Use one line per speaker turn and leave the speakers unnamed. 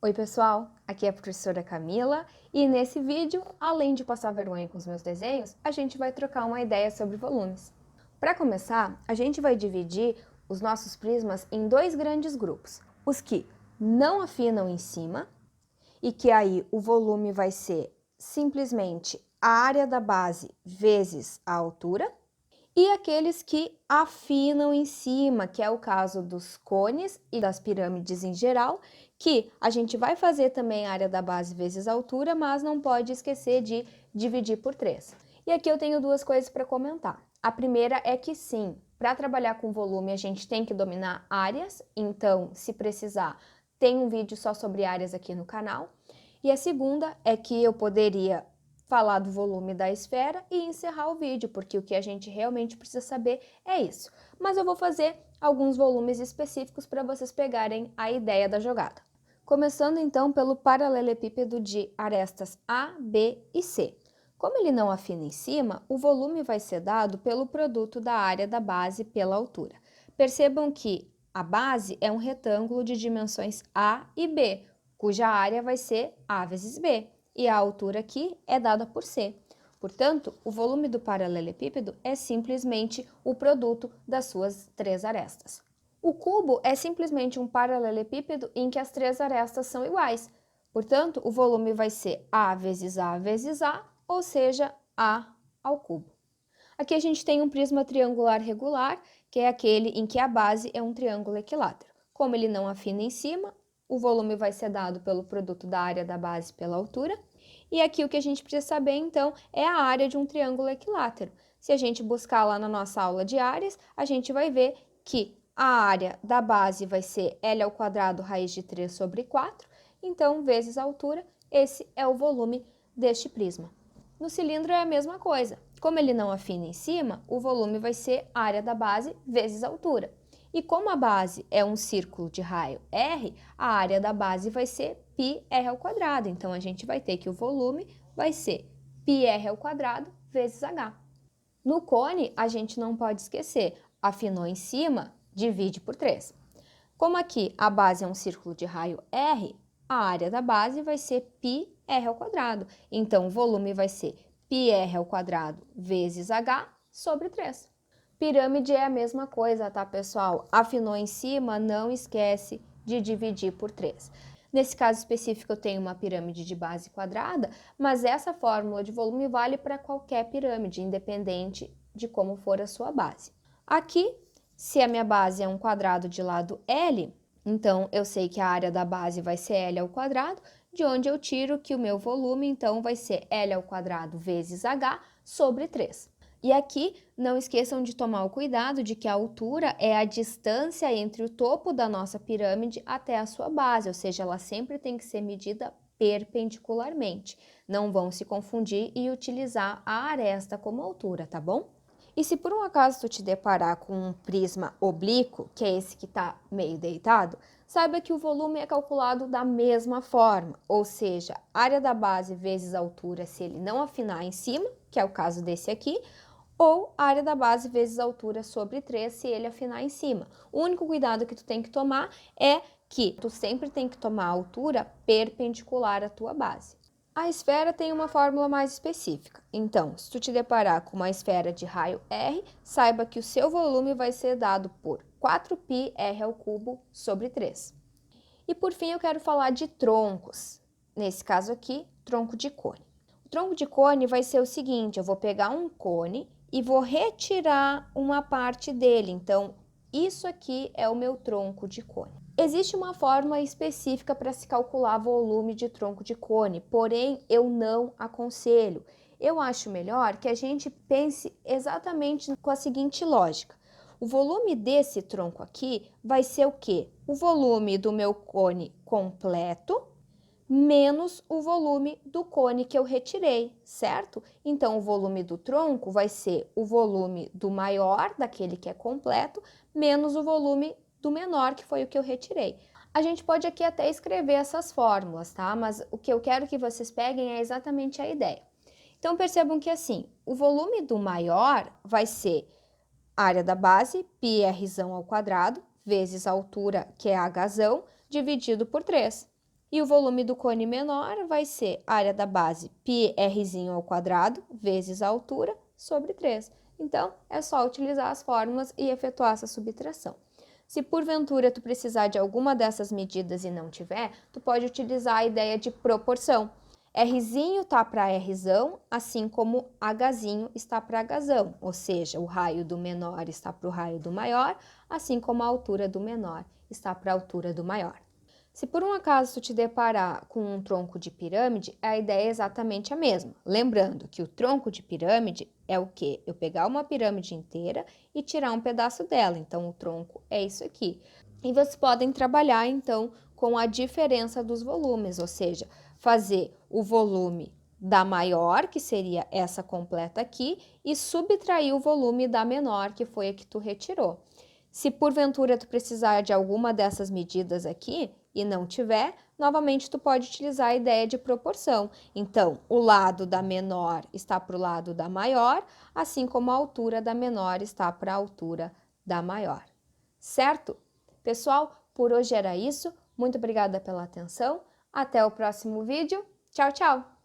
Oi pessoal, aqui é a professora Camila e nesse vídeo, além de passar vergonha com os meus desenhos, a gente vai trocar uma ideia sobre volumes. Para começar, a gente vai dividir os nossos prismas em dois grandes grupos, os que não afinam em cima e que aí o volume vai ser simplesmente a área da base vezes a altura, e aqueles que afinam em cima, que é o caso dos cones e das pirâmides em geral, que a gente vai fazer também a área da base vezes a altura, mas não pode esquecer de dividir por 3. E aqui eu tenho duas coisas para comentar. A primeira é que sim, para trabalhar com volume a gente tem que dominar áreas, então se precisar tem um vídeo só sobre áreas aqui no canal. E a segunda é que eu poderia falar do volume da esfera e encerrar o vídeo, porque o que a gente realmente precisa saber é isso. Mas eu vou fazer alguns volumes específicos para vocês pegarem a ideia da jogada. Começando então pelo paralelepípedo de arestas A, B e C. Como ele não afina em cima, o volume vai ser dado pelo produto da área da base pela altura. Percebam que a base é um retângulo de dimensões A e B, cuja área vai ser A vezes B. E a altura aqui é dada por C. Portanto, o volume do paralelepípedo é simplesmente o produto das suas 3 arestas. O cubo é simplesmente um paralelepípedo em que as 3 arestas são iguais. Portanto, o volume vai ser A vezes A vezes A, ou seja, A ao cubo. Aqui a gente tem um prisma triangular regular, que é aquele em que a base é um triângulo equilátero. Como ele não afina em cima, o volume vai ser dado pelo produto da área da base pela altura. E aqui o que a gente precisa saber, então, é a área de um triângulo equilátero. Se a gente buscar lá na nossa aula de áreas, a gente vai ver que a área da base vai ser L ao quadrado raiz de 3 sobre 4, então, vezes a altura, esse é o volume deste prisma. No cilindro é a mesma coisa. Como ele não afina em cima, o volume vai ser área da base vezes a altura. E como a base é um círculo de raio R, a área da base vai ser πr ao quadrado. Então, a gente vai ter que o volume vai ser πr ao quadrado vezes h. No cone, a gente não pode esquecer, afinou em cima, divide por 3. Como aqui a base é um círculo de raio R, a área da base vai ser πr ao quadrado. Então, o volume vai ser πr ao quadrado vezes h sobre 3. Pirâmide é a mesma coisa, tá, pessoal? Afinou em cima, não esquece de dividir por 3. Nesse caso específico, eu tenho uma pirâmide de base quadrada, mas essa fórmula de volume vale para qualquer pirâmide, independente de como for a sua base. Aqui, se a minha base é um quadrado de lado L, então eu sei que a área da base vai ser L ao quadrado, de onde eu tiro que o meu volume, então, vai ser L ao quadrado vezes H sobre 3. E aqui, não esqueçam de tomar o cuidado de que a altura é a distância entre o topo da nossa pirâmide até a sua base, ou seja, ela sempre tem que ser medida perpendicularmente. Não vão se confundir e utilizar a aresta como altura, tá bom? E se por um acaso tu te deparar com um prisma oblíquo, que é esse que está meio deitado, saiba que o volume é calculado da mesma forma, ou seja, área da base vezes a altura se ele não afinar em cima, que é o caso desse aqui, ou área da base vezes a altura sobre 3 se ele afinar em cima. O único cuidado que tu tem que tomar é que tu sempre tem que tomar a altura perpendicular à tua base. A esfera tem uma fórmula mais específica. Então, se tu te deparar com uma esfera de raio R, saiba que o seu volume vai ser dado por 4πr ao cubo sobre 3. E por fim, eu quero falar de troncos. Nesse caso aqui, tronco de cone. O tronco de cone vai ser o seguinte, eu vou pegar um cone e vou retirar uma parte dele. Então, isso aqui é o meu tronco de cone. Existe uma fórmula específica para se calcular volume de tronco de cone, porém eu não aconselho. Eu acho melhor que a gente pense exatamente com a seguinte lógica. O volume desse tronco aqui vai ser o quê? O volume do meu cone completo menos o volume do cone que eu retirei, certo? Então, o volume do tronco vai ser o volume do maior, daquele que é completo, menos o volume do menor, que foi o que eu retirei. A gente pode aqui até escrever essas fórmulas, tá? Mas o que eu quero que vocês peguem é exatamente a ideia. Então, percebam que assim, o volume do maior vai ser área da base, πr ao quadrado, vezes a altura, que é hzão, dividido por 3. E o volume do cone menor vai ser a área da base πr² vezes a altura sobre 3. Então, é só utilizar as fórmulas e efetuar essa subtração. Se porventura tu precisar de alguma dessas medidas e não tiver, tu pode utilizar a ideia de proporção. Rzinho está para Rzão, assim como Hzinho está para Hzão, ou seja, o raio do menor está para o raio do maior, assim como a altura do menor está para a altura do maior. Se por um acaso tu te deparar com um tronco de pirâmide, a ideia é exatamente a mesma. Lembrando que o tronco de pirâmide é o quê? Eu pegar uma pirâmide inteira e tirar um pedaço dela. Então, o tronco é isso aqui. E vocês podem trabalhar, então, com a diferença dos volumes, ou seja, fazer o volume da maior, que seria essa completa aqui, e subtrair o volume da menor, que foi a que tu retirou. Se porventura tu precisar de alguma dessas medidas aqui e não tiver, novamente tu pode utilizar a ideia de proporção. Então, o lado da menor está para o lado da maior, assim como a altura da menor está para a altura da maior. Certo? Pessoal, por hoje era isso. Muito obrigada pela atenção. Até o próximo vídeo. Tchau, tchau!